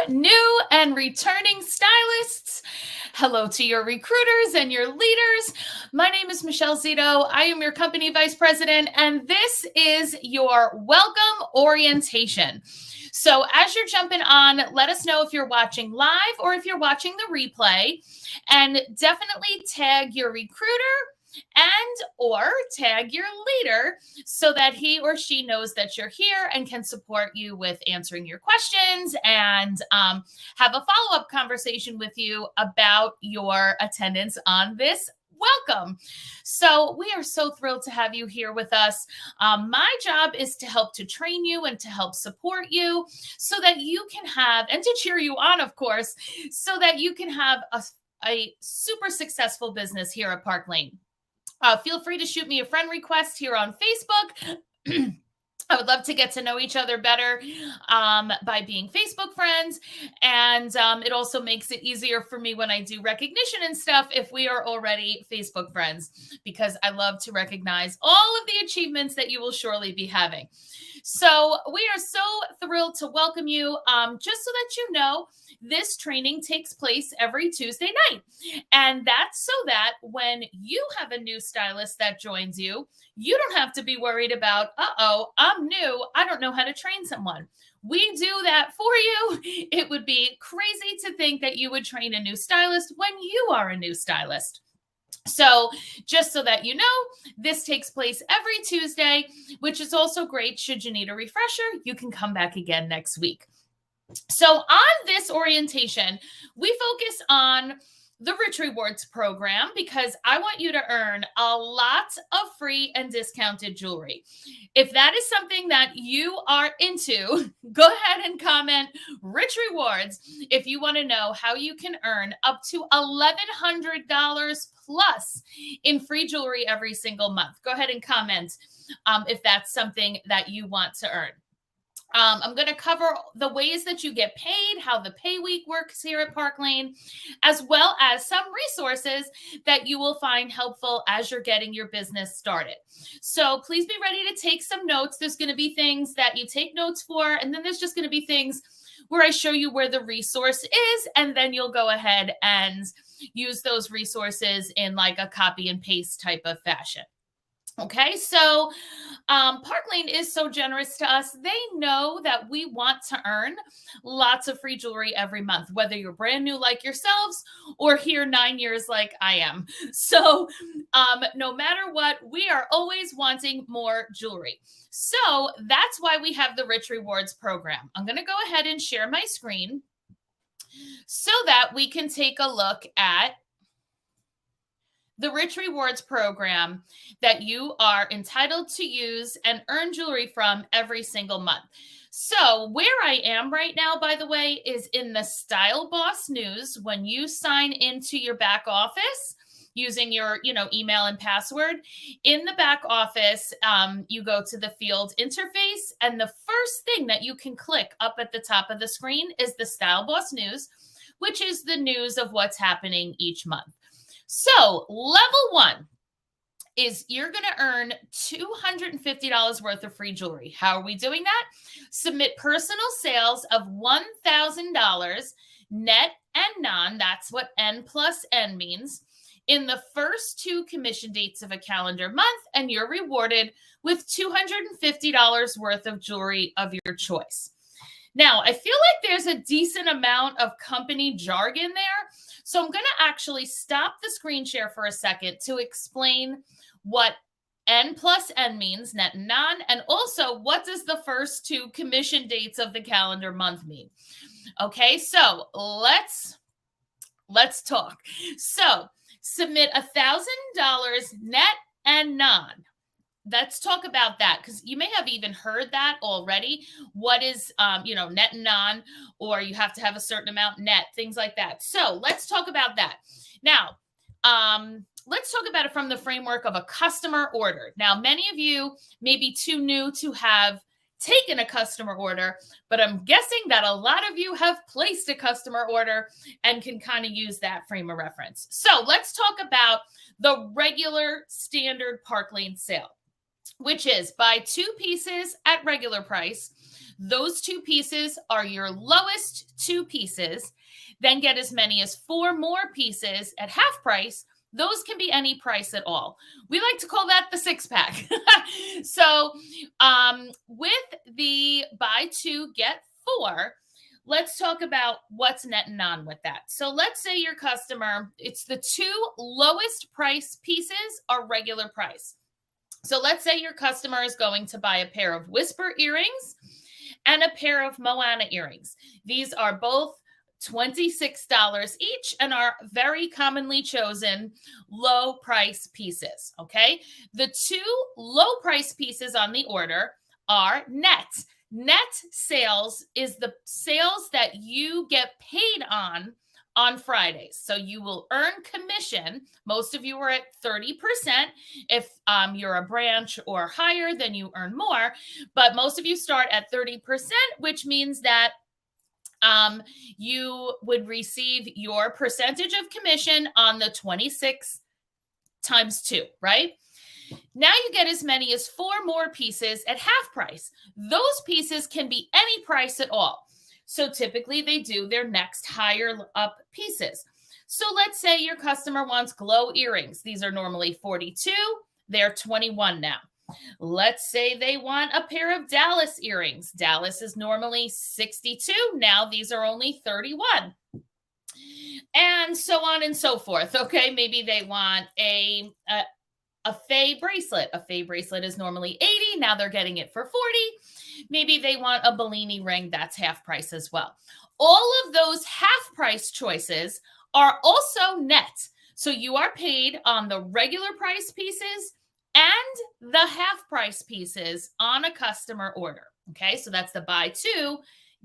new and returning stylists. Hello to your recruiters and your leaders. My name is Michelle Zito. I am your company vice president, and this is your welcome orientation. So as you're jumping on, let us know if you're watching live or if you're watching the replay, and definitely tag your recruiter and or tag your leader so that he or she knows that you're here and can support you with answering your questions and have a follow-up conversation with you about your attendance on this welcome. So we are so thrilled to have you here with us. My job is to help to train you and to help support you so that you can have, and to cheer you on, of course, so that you can have a super successful business here at Park Lane. Feel free to shoot me a friend request here on Facebook. I would love to get to know each other better by being Facebook friends. And it also makes it easier for me when I do recognition and stuff if we are already Facebook friends, because I love to recognize all of the achievements that you will surely be having. So we are so thrilled to welcome you. Just so that you know, this training takes place every Tuesday night. And that's so that when you have a new stylist that joins you, you don't have to be worried about, I'm new, I don't know how to train someone. We do that for you. It would be crazy to think that you would train a new stylist when you are a new stylist. So just so that you know, this takes place every Tuesday, which is also great. Should you need a refresher, you can come back again next week. So on this orientation, we focus on the Rich Rewards program because I want you to earn a lot of free and discounted jewelry. If that is something that you are into, go ahead and comment Rich Rewards if you want to know how you can earn up to $1,100 plus in free jewelry every single month. Go ahead and comment if that's something that you want to earn. I'm going to cover the ways that you get paid, how the pay week works here at Park Lane, as well as some resources that you will find helpful as you're getting your business started. So please be ready to take some notes. There's going to be things that you take notes for, and then there's just going to be things where I show you where the resource is, and then you'll go ahead and use those resources in like a copy and paste type of fashion. Okay, so Park Lane is so generous to us. They know that we want to earn lots of free jewelry every month, whether you're brand new like yourselves or here 9 years like I am. So no matter what, we are always wanting more jewelry. So that's why we have the Rich Rewards program. I'm going to go ahead and share my screen so that we can take a look at the Rich Rewards program that you are entitled to use and earn jewelry from every single month. So where I am right now, by the way, is in the Style Boss News. When you sign into your back office using your, email and password, in the back office, you go to the field interface, and the first thing that you can click up at the top of the screen is the Style Boss News, which is the news of what's happening each month. So level 1 is you're going to earn $250 worth of free jewelry. How are we doing that? Submit personal sales of $1,000 net and non. That's what N plus N means. In the first 2 commission dates of a calendar month, and you're rewarded with $250 worth of jewelry of your choice. Now, I feel like there's a decent amount of company jargon there. So I'm going to actually stop the screen share for a second to explain what N plus N means, net and non, and also what does the first 2 commission dates of the calendar month mean. Okay, so let's talk. So submit $1,000 net and non. Let's talk about that, because you may have even heard that already. What is, net and non, or you have to have a certain amount net, things like that. So let's talk about that. Now, let's talk about it from the framework of a customer order. Now, many of you may be too new to have taken a customer order, but I'm guessing that a lot of you have placed a customer order and can kind of use that frame of reference. So let's talk about the regular standard Park Lane sale. which is buy 2 pieces at regular price. Those 2 pieces are your lowest 2 pieces. Then get as many as 4 more pieces at half price. Those can be any price at all. We like to call that the 6-pack. So with the buy 2, get 4, let's talk about what's net and non with that. So let's say your customer, it's the 2 lowest price pieces are regular price. So let's say your customer is going to buy a pair of Whisper earrings and a pair of Moana earrings. These are both $26 each and are very commonly chosen low price pieces. Okay. The 2 low price pieces on the order are net. Net sales is the sales that you get paid on Fridays. So you will earn commission. Most of you are at 30%. If you're a branch or higher, then you earn more. But most of you start at 30%, which means that you would receive your percentage of commission on the 26 times 2, right? Now you get as many as 4 more pieces at half price. Those pieces can be any price at all. So typically they do their next higher up pieces. So let's say your customer wants glow earrings. These are normally 42. They're 21 now. Let's say they want a pair of Dallas earrings. Dallas is normally 62. Now these are only 31. And so on and so forth. Okay, maybe they want a Faye bracelet. A Faye bracelet is normally 80. Now they're getting it for 40. Maybe they want a Bellini ring. That's half price as well. All of those half price choices are also net. So you are paid on the regular price pieces and the half price pieces on a customer order. Okay, so that's the buy 2,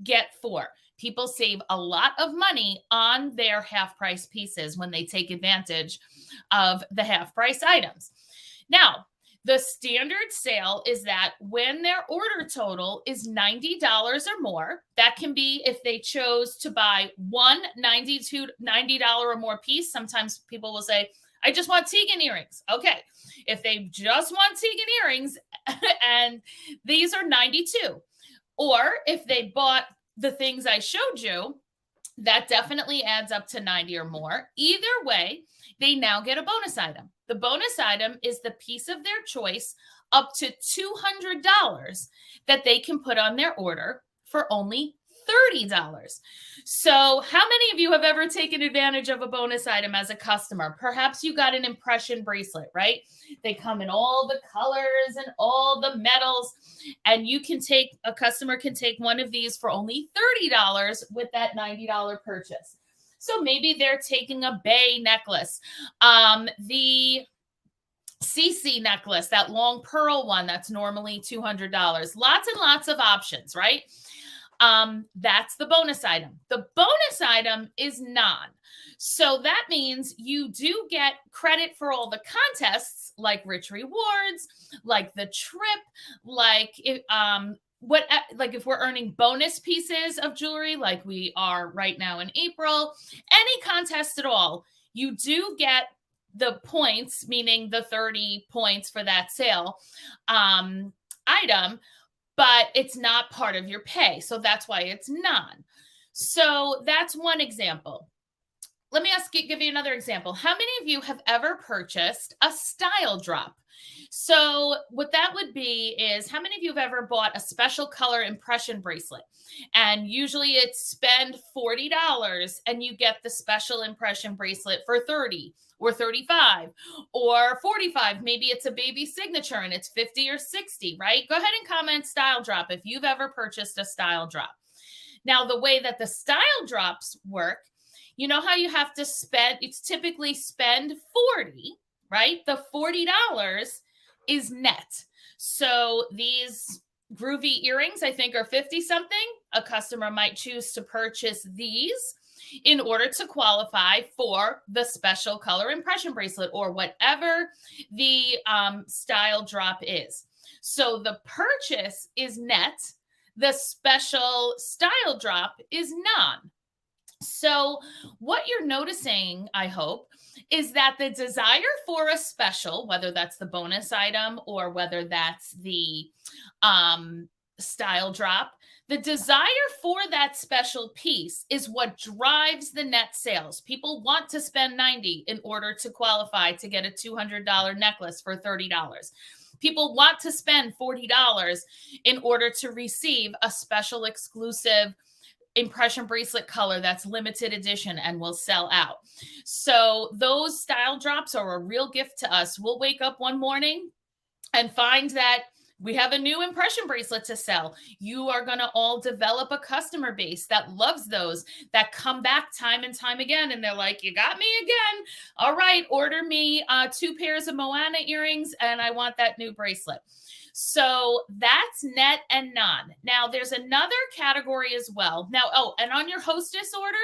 get 4. People save a lot of money on their half price pieces when they take advantage of the half price items. Now, the standard sale is that when their order total is $90 or more, that can be if they chose to buy one $90 or more piece. Sometimes people will say, I just want Tegan earrings. Okay. If they just want Tegan earrings and these are 92, or if they bought the things I showed you, that definitely adds up to 90 or more. Either way, they now get a bonus item. The bonus item is the piece of their choice up to $200 that they can put on their order for only $30. So how many of you have ever taken advantage of a bonus item as a customer? Perhaps you got an impression bracelet, right? They come in all the colors and all the metals, and a customer can take one of these for only $30 with that $90 purchase. So maybe they're taking a Bay necklace, the CC necklace, that long pearl one that's normally $200. Lots and lots of options, right? That's the bonus item. The bonus item is non. So that means you do get credit for all the contests like Rich Rewards, like the trip, like if we're earning bonus pieces of jewelry like we are right now in April, any contest at all, you do get the points, meaning the 30 points for that sale item, but it's not part of your pay. So that's why it's non. So that's one example. Let me give you another example. How many of you have ever purchased a style drop? So what that would be is, how many of you have ever bought a special color impression bracelet? And usually it's spend $40 and you get the special impression bracelet for 30 or 35 or 45. Maybe it's a baby signature and it's 50 or 60, right? Go ahead and comment style drop if you've ever purchased a style drop. Now, the way that the style drops work, you know how you have to spend, it's typically spend 40, right? The $40 is net. So these groovy earrings, I think, are 50 something. A customer might choose to purchase these in order to qualify for the special color impression bracelet or whatever the style drop is. So the purchase is net. The special style drop is non. So what you're noticing, I hope, is that the desire for a special, whether that's the bonus item or whether that's the style drop, the desire for that special piece is what drives the net sales. People want to spend 90 in order to qualify to get a $200 necklace for $30. People want to spend $40 in order to receive a special exclusive impression bracelet color that's limited edition and will sell out. So those style drops are a real gift to us. We'll wake up one morning and find that we have a new impression bracelet to sell. You are going to all develop a customer base that loves those, that come back time and time again. And they're like, you got me again. All right, order me 2 pairs of Moana earrings and I want that new bracelet. So that's net and non. Now there's another category as well. Now, and on your hostess order,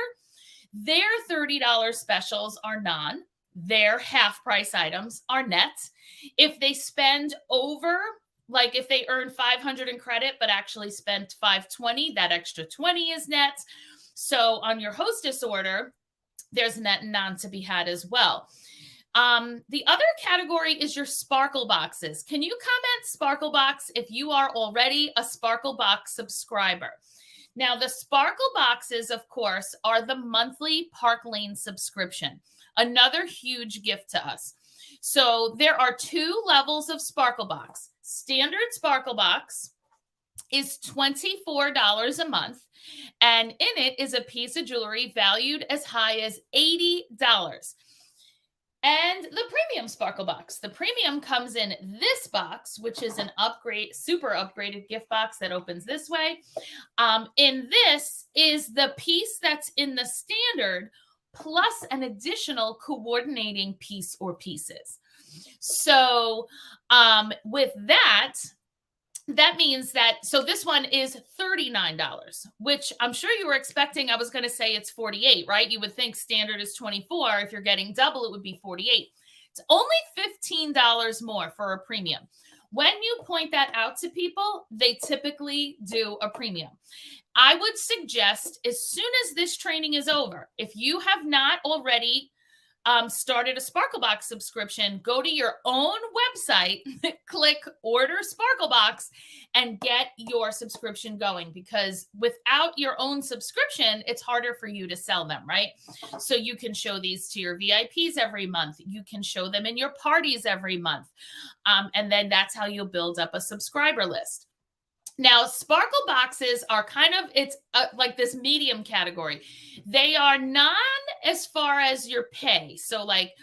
their $30 specials are non. Their half price items are net. If they spend over, like if they earn 500 in credit, but actually spent 520, that extra 20 is net. So on your hostess order, there's net and non to be had as well. The other category is your Sparkle Boxes. Can you comment Sparkle Box if you are already a Sparkle Box subscriber? Now, the Sparkle Boxes, of course, are the monthly Park Lane subscription. Another huge gift to us. So there are 2 levels of Sparkle Box. Standard Sparkle Box is $24 a month, and in it is a piece of jewelry valued as high as $80. And the premium Sparkle Box. The premium comes in this box, which is an upgrade, super upgraded gift box that opens this way. In this is the piece that's in the standard plus an additional coordinating piece or pieces. So with that, that means that, so this one is $39, which I'm sure you were expecting. I was going to say it's $48, right? You would think standard is $24. If you're getting double, it would be $48. It's only $15 more for a premium. When you point that out to people, they typically do a premium. I would suggest as soon as this training is over, if you have not already started a Sparkle Box subscription, go to your own website, click order Sparkle Box and get your subscription going, because without your own subscription, it's harder for you to sell them, right? So you can show these to your VIPs every month. You can show them in your parties every month. And then that's how you'll build up a subscriber list. Now, Sparkle Boxes are kind of, it's like this medium category. They are non as far as your pay. So like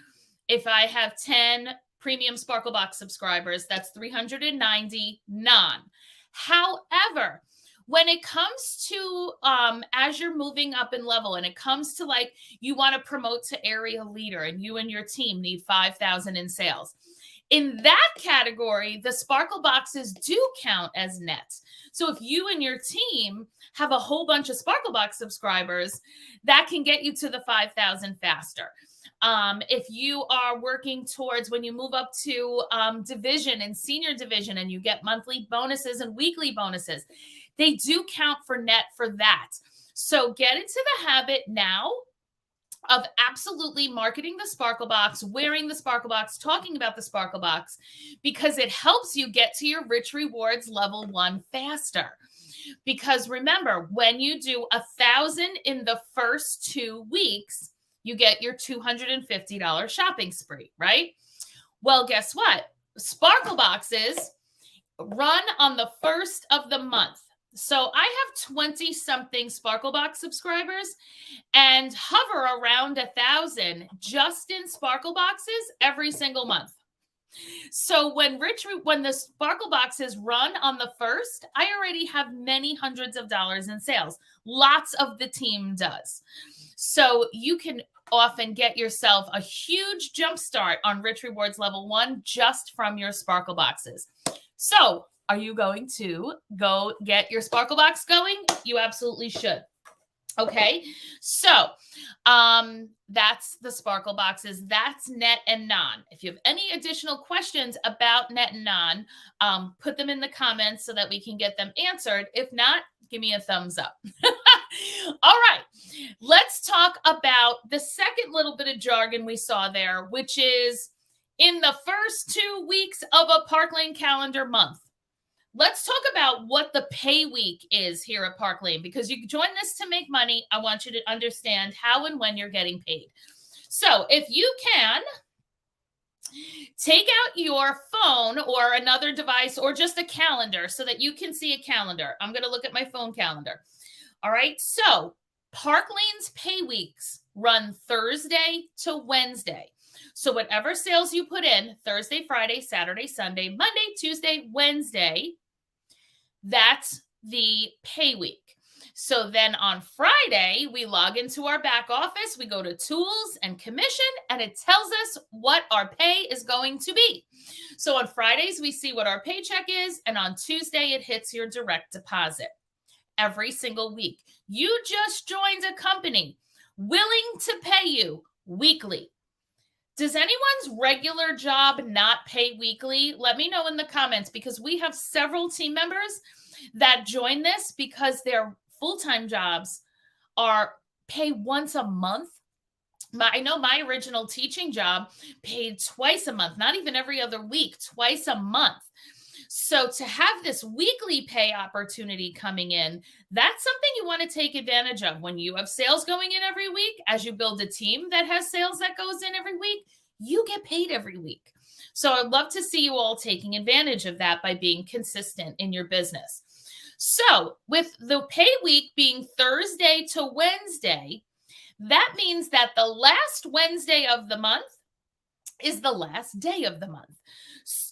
if I have 10 premium Sparkle Box subscribers, that's $390 non. However, when it comes to, as you're moving up in level and it comes to like, you want to promote to area leader and you and your team need 5,000 in sales. In that category, the Sparkle Boxes do count as net. So if you and your team have a whole bunch of Sparkle Box subscribers, that can get you to the 5,000 faster. If you are working towards, when you move up to division and senior division and you get monthly bonuses and weekly bonuses, they do count for net for that. So get into the habit now of absolutely marketing the Sparkle Box, wearing the Sparkle Box, talking about the Sparkle Box, because it helps you get to your Rich Rewards level 1 faster. Because remember, when you do 1,000 in the first 2 weeks, you get your $250 shopping spree, right? Well, guess what? Sparkle Boxes run on the first of the month. So I have 20 something Sparkle Box subscribers and hover around 1,000 just in Sparkle Boxes every single month. So when the Sparkle Boxes run on the first, I already have many hundreds of dollars in sales. Lots of the team does. So you can often get yourself a huge jump start on Rich Rewards level 1 just from your Sparkle Boxes. So are you going to go get your Sparkle Box going? You absolutely should. Okay, so that's the Sparkle Boxes. That's net and non. If you have any additional questions about net and non, put them in the comments so that we can get them answered. If not, give me a thumbs up. All right. Let's talk about the second little bit of jargon we saw there, which is in the first 2 weeks of a Park Lane calendar month. Let's talk about what the pay week is here at Park Lane, because you join this to make money. I want you to understand how and when you're getting paid. So if you can, take out your phone or another device or just a calendar so that you can see a calendar. I'm going to look at my phone calendar. All right. So Park Lane's pay weeks run Thursday to Wednesday. So whatever sales you put in Thursday, Friday, Saturday, Sunday, Monday, Tuesday, Wednesday, that's the pay week. So then on Friday, we log into our back office, we go to tools and commission, and it tells us what our pay is going to be. So on Fridays, we see what our paycheck is, and on Tuesday, it hits your direct deposit every single week. You just joined a company willing to pay you weekly. Does anyone's regular job not pay weekly? Let me know in the comments, because we have several team members that join this because their full-time jobs are pay once a month. I know my original teaching job paid twice a month, not even every other week, twice a month. So to have this weekly pay opportunity coming in, that's something you want to take advantage of when you have sales going in every week. As you build a team that has sales that goes in every week, you get paid every week. So I'd love to see you all taking advantage of that by being consistent in your business. So with the pay week being Thursday to Wednesday, that means that the last Wednesday of the month is the last day of the month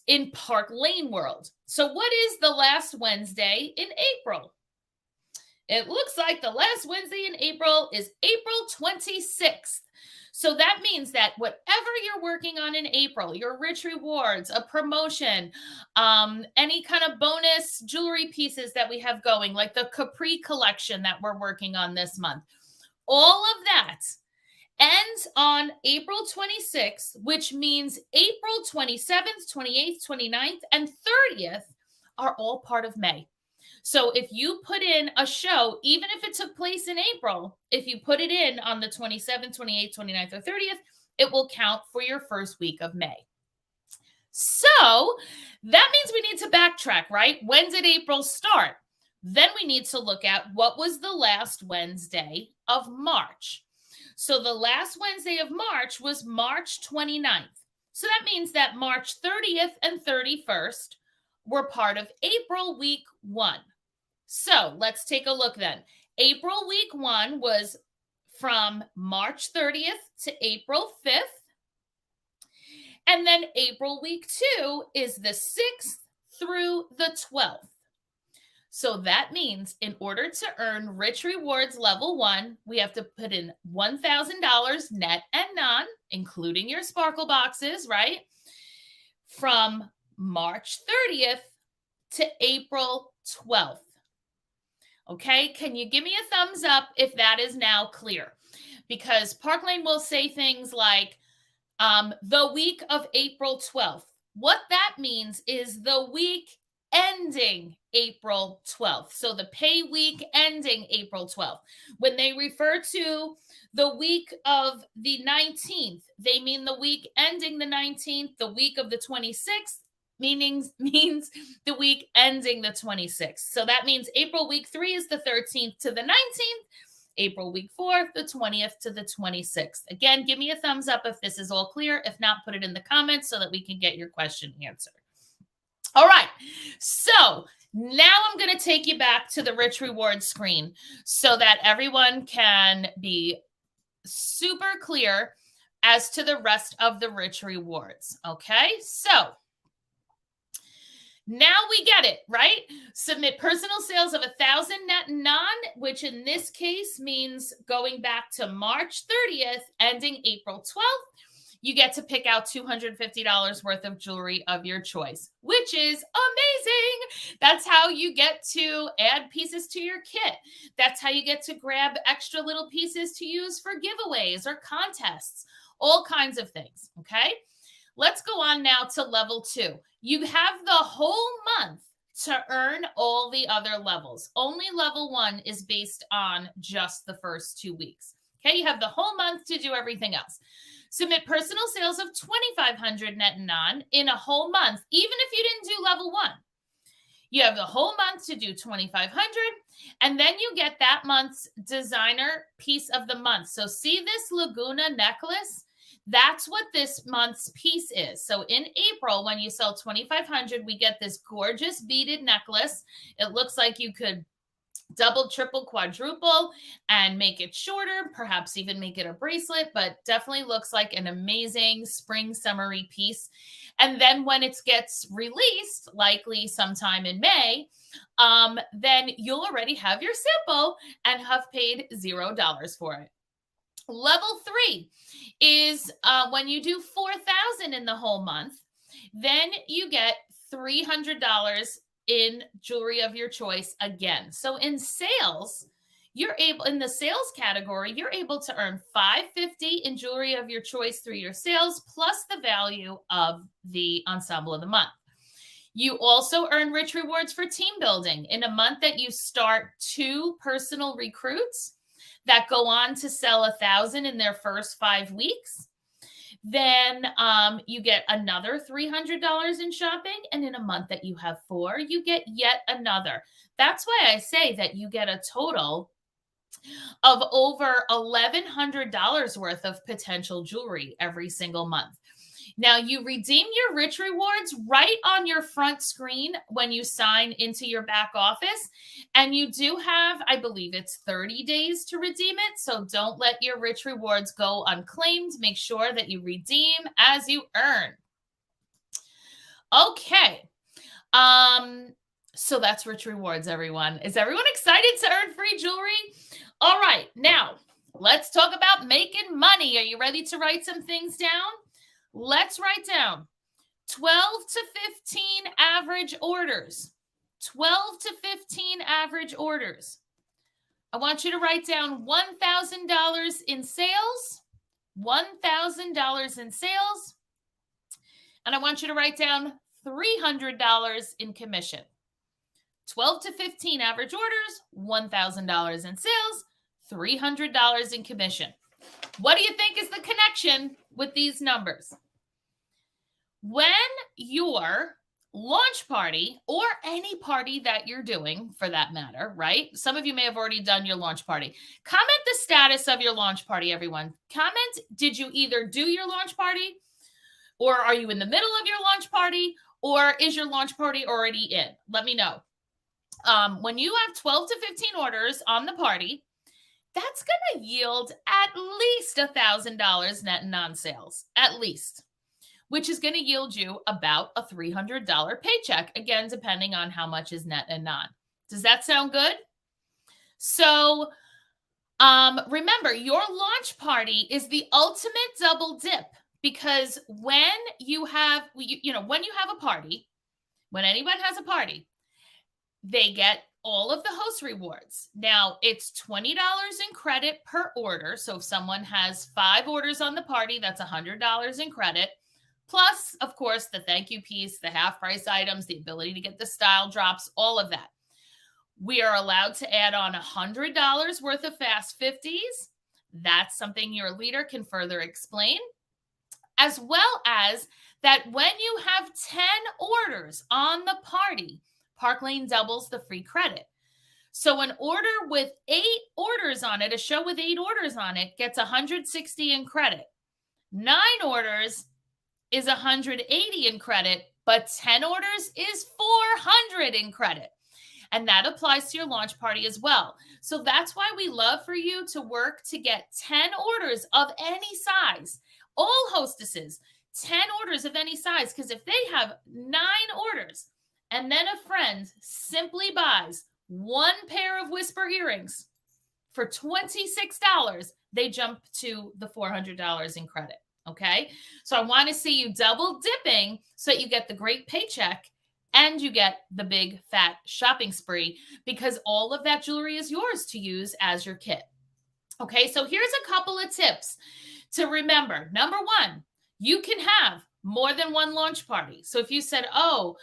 in Park Lane world. So what is the last Wednesday in April? It looks like the last Wednesday in April is April 26th. So that means that whatever you're working on in April, your rich rewards, a promotion, any kind of bonus jewelry pieces that we have going, like the Capri collection that we're working on this month, all of that ends on April 26th, which means April 27th, 28th, 29th, and 30th are all part of May. So if you put in a show, even if it took place in April, if you put it in on the 27th, 28th, 29th, or 30th, it will count for your first week of May. So that means we need to backtrack, right? When did April start? Then we need to look at what was the last Wednesday of March. So the last Wednesday of March was March 29th. So that means that March 30th and 31st were part of April week 1. So let's take a look then. April week 1 was from March 30th to April 5th. And then April week 2 is the 6th through the 12th. So that means in order to earn Rich Rewards Level 1, we have to put in $1,000 net and non, including your sparkle boxes, right? From March 30th to April 12th. Okay, can you give me a thumbs up if that is now clear? Because Park Lane will say things like the week of April 12th. What that means is the week ending April 12th. So the pay week ending April 12th. When they refer to the week of the 19th, they mean the week ending the 19th. The week of the 26th means the week ending the 26th. So that means April week 3 is the 13th to the 19th. April week 4, the 20th to the 26th. Again, give me a thumbs up if this is all clear. If not, put it in the comments so that we can get your question answered. All right, so now I'm going to take you back to the Rich Rewards screen so that everyone can be super clear as to the rest of the Rich Rewards. Okay, so now we get it, right? Submit personal sales of 1,000 net non, which in this case means going back to March 30th, ending April 12th. You get to pick out $250 worth of jewelry of your choice, which is amazing. That's how you get to add pieces to your kit. That's how you get to grab extra little pieces to use for giveaways or contests, all kinds of things, okay? Let's go on now to level 2. You have the whole month to earn all the other levels. Only level 1 is based on just the first 2 weeks. Okay, you have the whole month to do everything else. Submit personal sales of 2,500 net and non in a whole month, even if you didn't do level 1. You have the whole month to do 2,500, and then you get that month's designer piece of the month. So see this Laguna necklace? That's what this month's piece is. So in April, when you sell 2,500, we get this gorgeous beaded necklace. It looks like you could double, triple, quadruple, and make it shorter, perhaps even make it a bracelet, but definitely looks like an amazing spring summery piece. And then when it gets released, likely sometime in May, then you'll already have your sample and have paid $0 for it. Level 3 is when you do 4,000 in the whole month, then you get $300 in jewelry of your choice again. So in sales, you're able, in the sales category, you're able to earn $550 in jewelry of your choice through your sales, plus the value of the ensemble of the month. You also earn rich rewards for team building. In a month that you start 2 personal recruits that go on to sell 1,000 in their first 5 weeks, then you get another $300 in shopping. And in a month that you have 4, you get yet another. That's why I say that you get a total of over $1,100 worth of potential jewelry every single month. Now, you redeem your rich rewards right on your front screen when you sign into your back office. And you do have, I believe it's 30 days to redeem it. So don't let your rich rewards go unclaimed. Make sure that you redeem as you earn. Okay. So that's rich rewards, everyone. Is everyone excited to earn free jewelry? All right. Now, let's talk about making money. Are you ready to write some things down? Let's write down 12 to 15 average orders. 12 to 15 average orders. I want you to write down $1,000 in sales. $1,000 in sales. And I want you to write down $300 in commission. 12 to 15 average orders, $1,000 in sales, $300 in commission. What do you think is the connection with these numbers? When your launch party, or any party that you're doing for that matter, right? Some of you may have already done your launch party. Comment the status of your launch party, everyone. Comment, did you either do your launch party, or are you in the middle of your launch party, or is your launch party already in? Let me know. When you have 12 to 15 orders on the party, that's going to yield at least $1,000 net non-sales, at least, which is going to yield you about a $300 paycheck, again, depending on how much is net and non. Does that sound good? So remember, your launch party is the ultimate double dip, because when you have, when you have a party, when anyone has a party, they get all of the host rewards. Now, it's $20 in credit per order. So if someone has 5 orders on the party, that's $100 in credit. Plus, of course, the thank you piece, the half price items, the ability to get the style drops, all of that. We are allowed to add on $100 worth of Fast 50s. That's something your leader can further explain. As well as that when you have 10 orders on the party, Park Lane doubles the free credit. So an order with 8 orders on it, a show with 8 orders on it, gets 160 in credit. 9 orders is 180 in credit, but 10 orders is 400 in credit. And that applies to your launch party as well. So that's why we love for you to work to get 10 orders of any size. All hostesses, 10 orders of any size, because if they have 9 orders, and then a friend simply buys 1 pair of Whisper earrings for $26, they jump to the $400 in credit, okay? So I want to see you double dipping so that you get the great paycheck and you get the big fat shopping spree, because all of that jewelry is yours to use as your kit. Okay, so here's a couple of tips to remember. Number 1, you can have more than 1 launch party. So if you said, oh,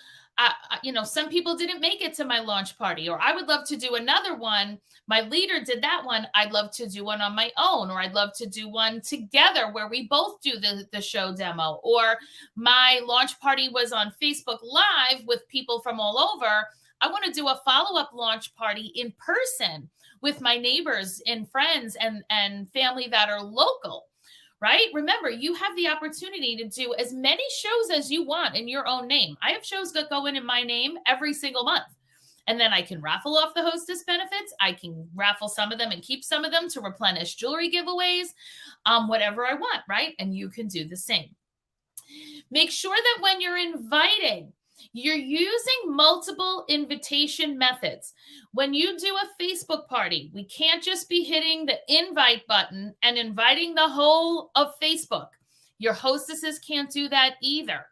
some people didn't make it to my launch party, or I would love to do another one. My leader did that one. I'd love to do one on my own, or I'd love to do one together where we both do the show demo. Or my launch party was on Facebook Live with people from all over. I want to do a follow-up launch party in person with my neighbors and friends and family that are local. Right? Remember, you have the opportunity to do as many shows as you want in your own name. I have shows that go in my name every single month. And then I can raffle off the hostess benefits. I can raffle some of them and keep some of them to replenish jewelry giveaways, whatever I want, right? And you can do the same. Make sure that when you're inviting, you're using multiple invitation methods. When you do a Facebook party, we can't just be hitting the invite button and inviting the whole of Facebook. Your hostesses can't do that either,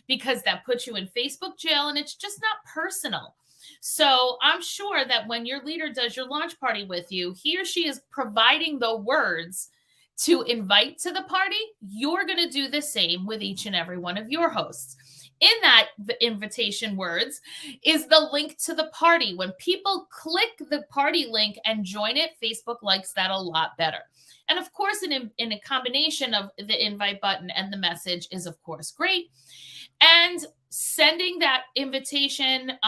because that puts you in Facebook jail and it's just not personal. So I'm sure that when your leader does your launch party with you, he or she is providing the words to invite to the party. You're going to do the same with each and every one of your hosts. In that invitation words is the link to the party. When people click the party link and join it, Facebook likes that a lot better. And of course, in a combination of the invite button and the message is, of course, great. And sending that invitation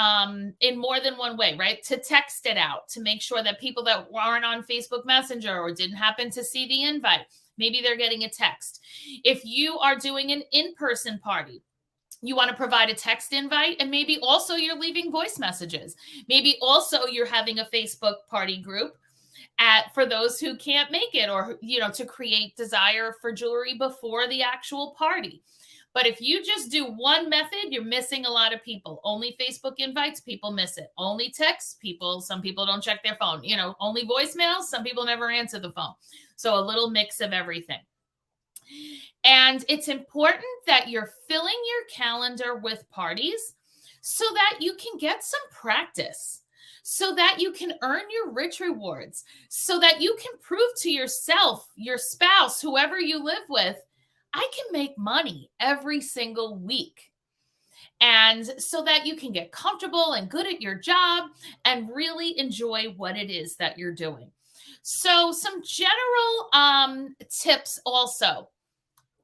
in more than one way, right? To text it out, to make sure that people that aren't on Facebook Messenger or didn't happen to see the invite, maybe they're getting a text. If you are doing an in-person party, you want to provide a text invite, and maybe also you're leaving voice messages. Maybe also you're having a Facebook party group for those who can't make it, or, to create desire for jewelry before the actual party. But if you just do one method, you're missing a lot of people. Only Facebook invites, people miss it. Only text, some people don't check their phone. Only voicemails, some people never answer the phone. So a little mix of everything. And it's important that you're filling your calendar with parties so that you can get some practice, so that you can earn your rich rewards, so that you can prove to yourself, your spouse, whoever you live with, I can make money every single week. And so that you can get comfortable and good at your job and really enjoy what it is that you're doing. So some general tips also.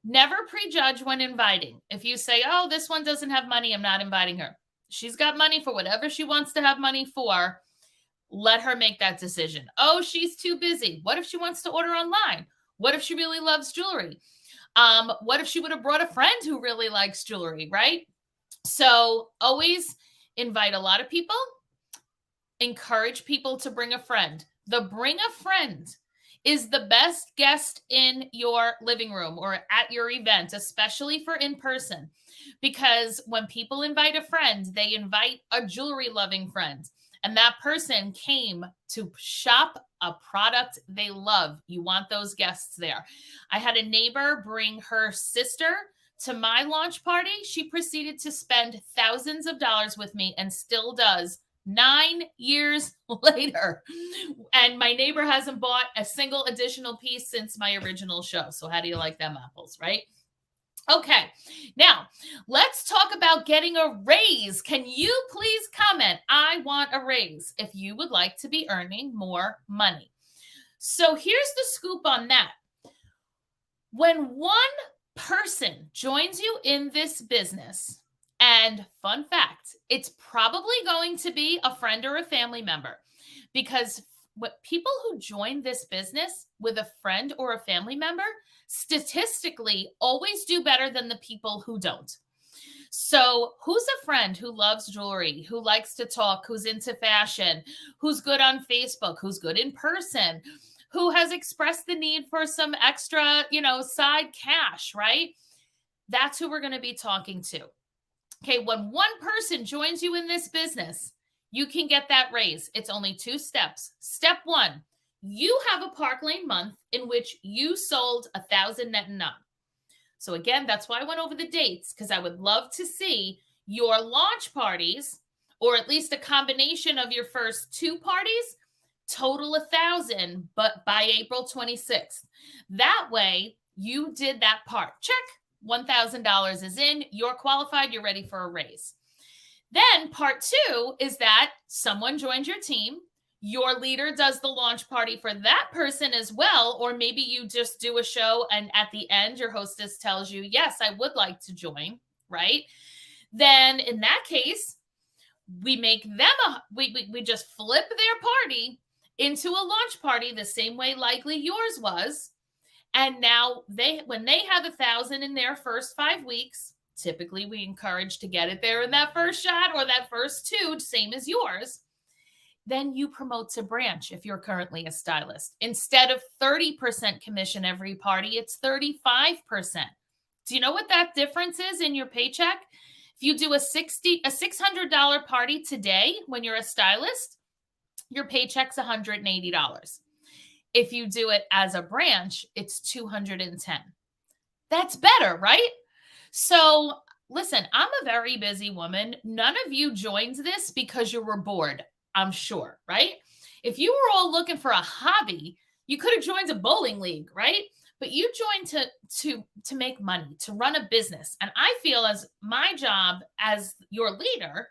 Never prejudge when inviting. If you say, oh, this one doesn't have money, I'm not inviting her. She's got money for whatever she wants to have money for. Let her make that decision. Oh, she's too busy. What if she wants to order online? What if she really loves jewelry? What if she would have brought a friend who really likes jewelry, right? So always invite a lot of people. Encourage people to bring a friend. The bring a friend is the best guest in your living room or at your event, especially for in-person. Because when people invite a friend, they invite a jewelry-loving friend. And that person came to shop a product they love. You want those guests there. I had a neighbor bring her sister to my launch party. She proceeded to spend thousands of dollars with me and still does 9 years later. And my neighbor hasn't bought a single additional piece since my original show. So how do you like them apples, right? Okay, now let's talk about getting a raise. Can you please comment? I want a raise if you would like to be earning more money. So here's the scoop on that. When one person joins you in this business, and fun fact, it's probably going to be a friend or a family member, because what people who join this business with a friend or a family member statistically always do better than the people who don't. So who's a friend who loves jewelry, who likes to talk, who's into fashion, who's good on Facebook, who's good in person, who has expressed the need for some extra, side cash, right? That's who we're going to be talking to. Okay, when one person joins you in this business, you can get that raise. It's only 2 steps. Step 1, you have a Park Lane month in which you sold 1,000 net and up. So again, that's why I went over the dates, because I would love to see your launch parties, or at least a combination of your first 2 parties, total 1,000, but by April 26th. That way, you did that part. Check. $1,000 is in. You're qualified. You're ready for a raise. Then part two is that someone joins your team. Your leader does the launch party for that person as well. Or maybe you just do a show and at the end, your hostess tells you, yes, I would like to join, right? Then in that case, we make them we just flip their party into a launch party the same way likely yours was. And now when they have 1,000 in their first 5 weeks, typically we encourage to get it there in that first shot or that first two, same as yours. Then you promote to branch if you're currently a stylist. Instead of 30% commission every party, it's 35%. Do you know what that difference is in your paycheck? If you do a $600 party today when you're a stylist, your paycheck's $180. If you do it as a branch, it's $210. That's better, right? So listen, I'm a very busy woman. None of you joined this because you were bored, I'm sure, right? If you were all looking for a hobby, you could have joined a bowling league, right? But you joined to make money, to run a business. And I feel as my job as your leader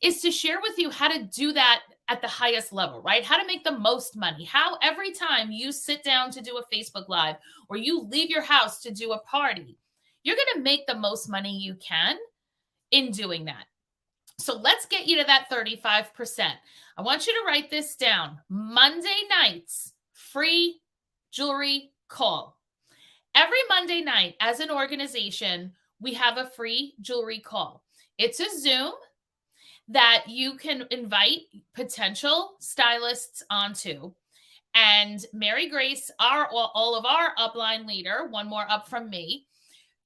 is to share with you how to do that at the highest level, right? How to make the most money. How every time you sit down to do a Facebook Live or you leave your house to do a party, you're going to make the most money you can in doing that. So let's get you to that 35%. I want you to write this down. Monday nights, free jewelry call. Every Monday night as an organization, we have a free jewelry call. It's a Zoom that you can invite potential stylists onto. And Mary Grace, all of our upline leader, one more up from me,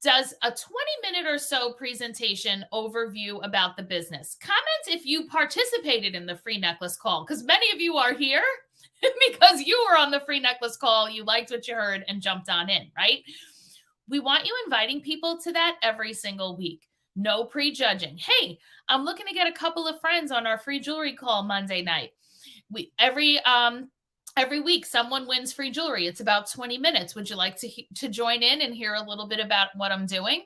does a 20-minute or so presentation overview about the business. Comment if you participated in the free necklace call, because many of you are here because you were on the free necklace call, you liked what you heard and jumped on in, right? We want you inviting people to that every single week. No prejudging. Hey, I'm looking to get a couple of friends on our free jewelry call Monday night. Every week, someone wins free jewelry. It's about 20 minutes. Would you like to join in and hear a little bit about what I'm doing?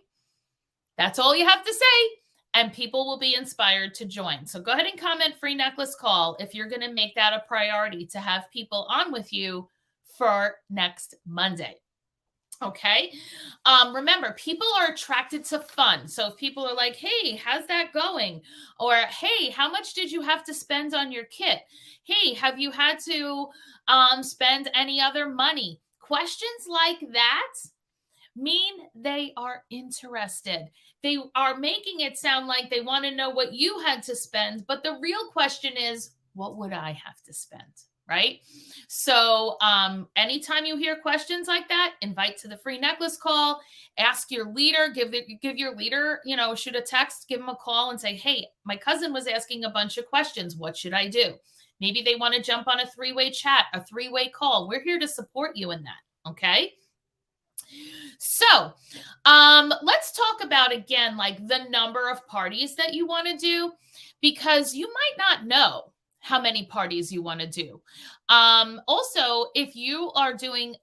That's all you have to say, and people will be inspired to join. So go ahead and comment free necklace call if you're going to make that a priority to have people on with you for next Monday. Okay. Remember, people are attracted to fun. So if people are like, hey, how's that going? Or, hey, how much did you have to spend on your kit? Hey, have you had to spend any other money? Questions like that mean they are interested. They are making it sound like they want to know what you had to spend. But the real question is, what would I have to spend? Right? So anytime you hear questions like that, invite to the free necklace call, ask your leader, give your leader, shoot a text, give them a call and say, hey, my cousin was asking a bunch of questions. What should I do? Maybe they want to jump on a three-way chat, a three-way call. We're here to support you in that. Okay. So let's talk about, again, like the number of parties that you want to do, because you might not know how many parties you want to do. Also, if you are doing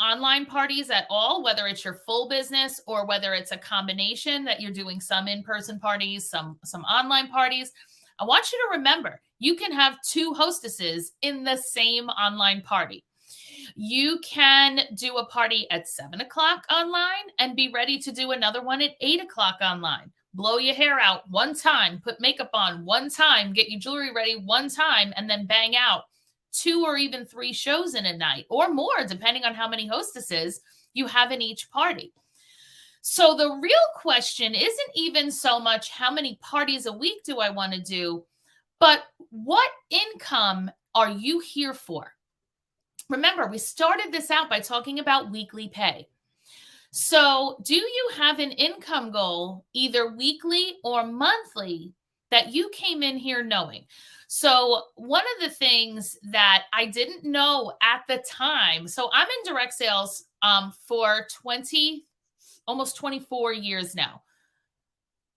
online parties at all, whether it's your full business or whether it's a combination that you're doing some in-person parties, some online parties, I want you to remember, you can have two hostesses in the same online party. You can do a party at 7 o'clock online and be ready to do another one at 8 o'clock online. Blow your hair out one time, put makeup on one time, get your jewelry ready one time, and then bang out 2 or even 3 shows in a night or more, depending on how many hostesses you have in each party. So the real question isn't even so much how many parties a week do I want to do, but what income are you here for? Remember, we started this out by talking about weekly pay. So do you have an income goal, either weekly or monthly, that you came in here knowing? So one of the things that I didn't know at the time, so I'm in direct sales for almost 24 years now.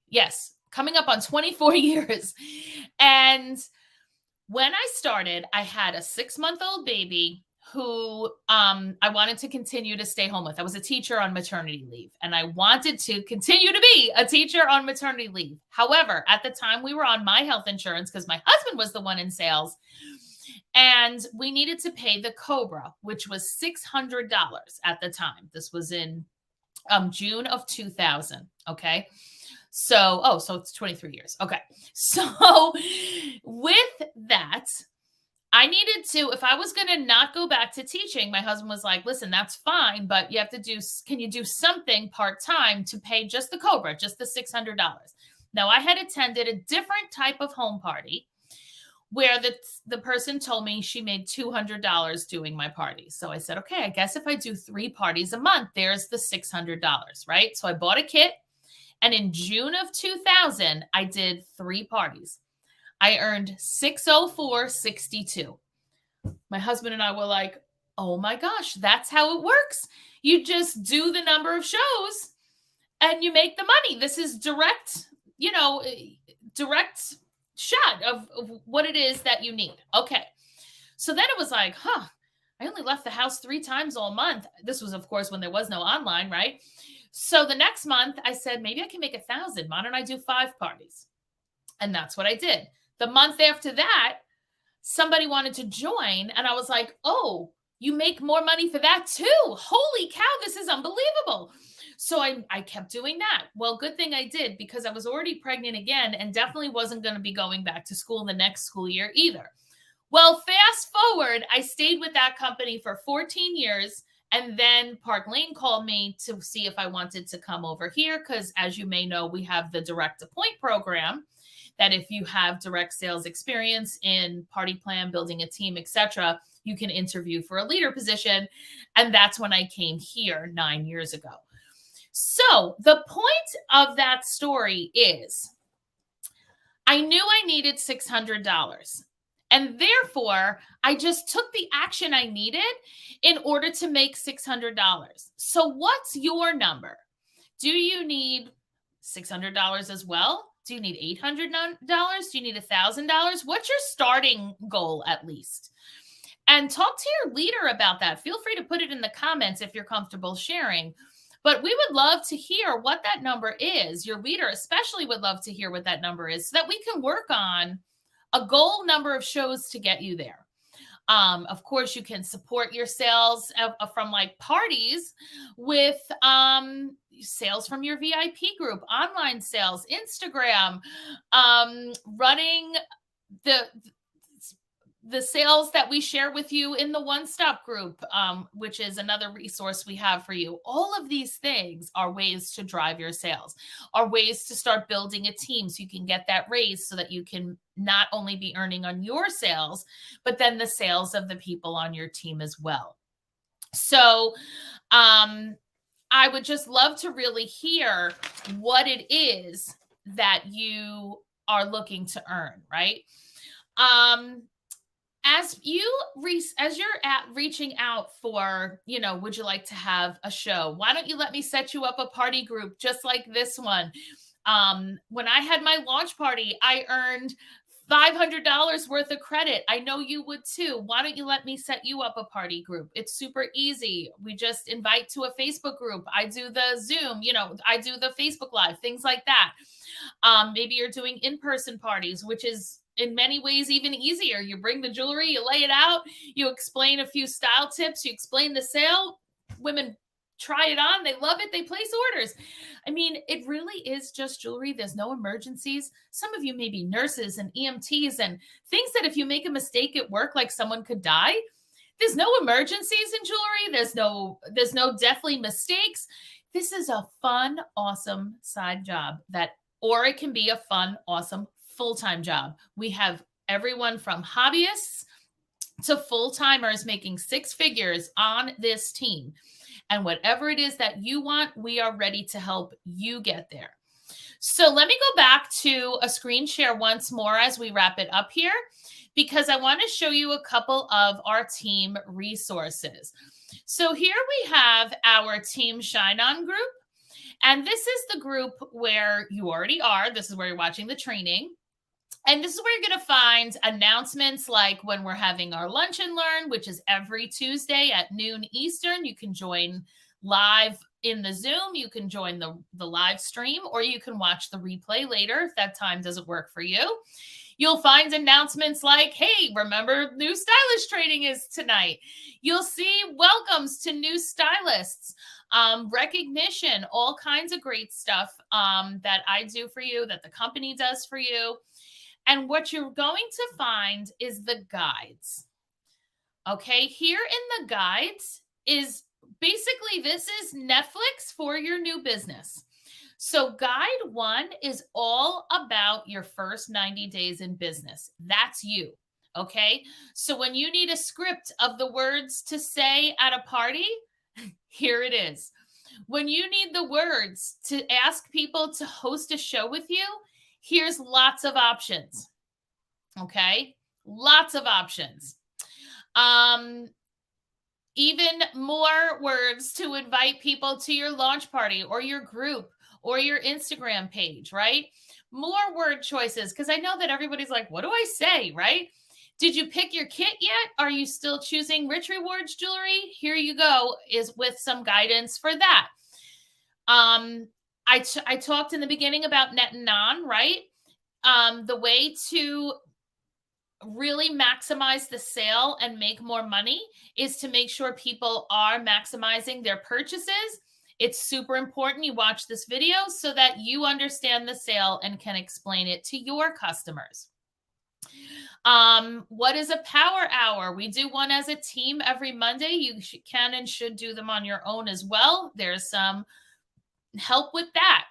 Yes, coming up on 24 years. And when I started, I had a 6-month-old baby who I wanted to continue to stay home with. I was a teacher on maternity leave, and I wanted to continue to be a teacher on maternity leave. However, at the time we were on my health insurance because my husband was the one in sales, and we needed to pay the COBRA, which was $600 at the time. This was in June of 2000. Okay. So it's 23 years. Okay. So with that, I needed to, if I was going to not go back to teaching, my husband was like, listen, that's fine, but you have to can you do something part-time to pay just the COBRA, just the $600? Now, I had attended a different type of home party where the person told me she made $200 doing my parties. So I said, okay, I guess if I do 3 parties a month, there's the $600, right? So I bought a kit, and in June of 2000, I did 3 parties. I earned $604.62. My husband and I were like, oh my gosh, that's how it works. You just do the number of shows and you make the money. This is direct, direct shot of what it is that you need. Okay. So then it was like, I only left the house 3 times all month. This was, of course, when there was no online, right? So the next month I said, maybe I can make 1,000. Why don't I do 5 parties? And that's what I did. The month after that, somebody wanted to join, and I was like, oh, you make more money for that too. Holy cow, this is unbelievable. So I kept doing that. Well, good thing I did, because I was already pregnant again and definitely wasn't going to be going back to school the next school year either. Well, fast forward, I stayed with that company for 14 years. And then Park Lane called me to see if I wanted to come over here, because as you may know, we have the direct appoint program that if you have direct sales experience in party plan, building a team, etc., you can interview for a leader position. And that's when I came here 9 years ago. So the point of that story is I knew I needed $600. And therefore, I just took the action I needed in order to make $600. So what's your number? Do you need $600 as well? Do you need $800? Do you need $1,000? What's your starting goal at least? And talk to your leader about that. Feel free to put it in the comments if you're comfortable sharing. But we would love to hear what that number is. Your leader especially would love to hear what that number is so that we can work on a goal number of shows to get you there. Of course, you can support your sales from like parties with sales from your VIP group, online sales, Instagram, running the sales that we share with you in the one-stop group, which is another resource we have for you. All of these things are ways to drive your sales, are ways to start building a team so you can get that raise so that you can not only be earning on your sales, but then the sales of the people on your team as well. So I would just love to really hear what it is that you are looking to earn, right? As you're reaching out for, would you like to have a show? Why don't you let me set you up a party group just like this one? When I had my launch party, I earned $500 worth of credit. I know you would too. Why don't you let me set you up a party group? It's super easy. We just invite to a Facebook group. I do the Zoom, I do the Facebook Live, things like that. Maybe you're doing in-person parties, which is in many ways even easier. You bring the jewelry, you lay it out, you explain a few style tips, you explain the sale. Women try it on, they love it, they place orders. I mean, it really is just jewelry. There's no emergencies. Some of you may be nurses and EMTs and things that if you make a mistake at work, like someone could die. There's no emergencies in jewelry. There's no deathly mistakes. This is a fun, awesome side job or it can be a fun, awesome full-time job. We have everyone from hobbyists to full-timers making 6 figures on this team. And whatever it is that you want, we are ready to help you get there. So let me go back to a screen share once more as we wrap it up here, because I want to show you a couple of our team resources. So here we have our Team Shine On group. And this is the group where you already are. This is where you're watching the training. And this is where you're going to find announcements like when we're having our lunch and learn, which is every Tuesday at noon Eastern. You can join live in the Zoom. You can join the live stream, or you can watch the replay later if that time doesn't work for you. You'll find announcements like, hey, remember new stylist training is tonight. You'll see welcomes to new stylists, recognition, all kinds of great stuff that I do for you, that the company does for you. And what you're going to find is the guides. Okay, here in the guides is basically, this is Netflix for your new business. So, guide one is all about your first 90 days in business. That's you. Okay. So, when you need a script of the words to say at a party, here it is. When you need the words to ask people to host a show with you, here's lots of options. Okay. Lots of options. Even more words to invite people to your launch party or your group or your Instagram page, right? More word choices, because I know that everybody's like, what do I say, right? Did you pick your kit yet? Are you still choosing Rich Rewards jewelry? Here you go, is with some guidance for that. I talked in the beginning about net and non, right? The way to really maximize the sale and make more money is to make sure people are maximizing their purchases. It's super important you watch this video so that you understand the sale and can explain it to your customers. What is a power hour? We do one as a team every Monday. You can and should do them on your own as well. There's some help with that.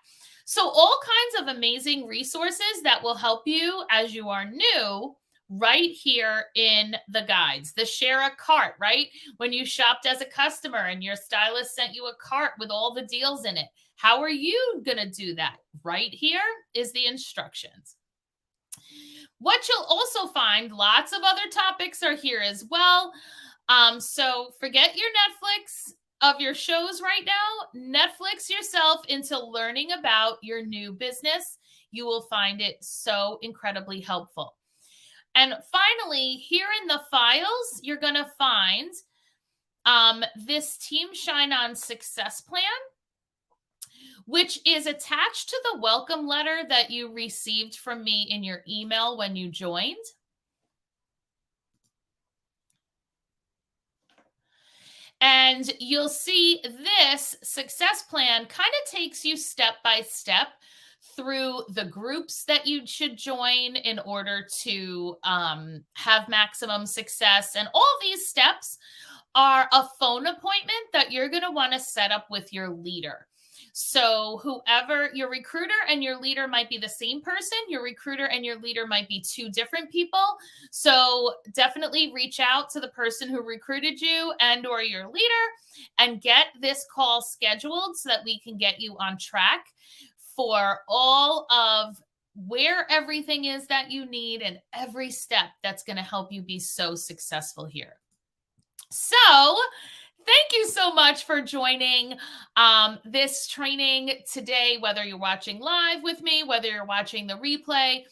So all kinds of amazing resources that will help you as you are new right here in the guides. The share a cart, right? When you shopped as a customer and your stylist sent you a cart with all the deals in it. How are you going to do that? Right here is the instructions. What you'll also find, lots of other topics are here as well. So forget your Netflix of your shows right now. Netflix yourself into learning about your new business. You will find it so incredibly helpful. And finally, here in the files, you're going to find this Team Shine On Success Plan, which is attached to the welcome letter that you received from me in your email when you joined. And you'll see this success plan kind of takes you step by step through the groups that you should join in order to have maximum success. And all these steps are a phone appointment that you're going to want to set up with your leader. So whoever your recruiter and your leader might be the same person, your recruiter and your leader might be two different people. So definitely reach out to the person who recruited you and or your leader and get this call scheduled so that we can get you on track for all of where everything is that you need and every step that's going to help you be so successful here. So thank you so much for joining this training today, whether you're watching live with me, whether you're watching the replay.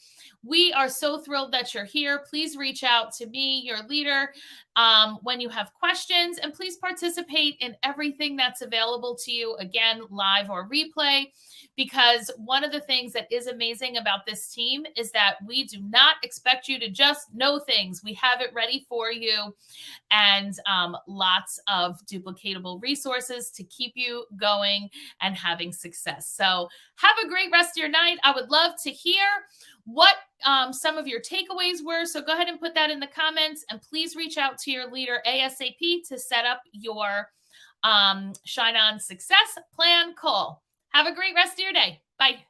We are so thrilled that you're here. Please reach out to me, your leader, when you have questions, and please participate in everything that's available to you, again, live or replay, because one of the things that is amazing about this team is that we do not expect you to just know things. We have it ready for you, and lots of duplicatable resources to keep you going and having success. So have a great rest of your night. I would love to hear what some of your takeaways were. So go ahead and put that in the comments, and please reach out to your leader ASAP to set up your Shine On Success Plan call. Have a great rest of your day. Bye.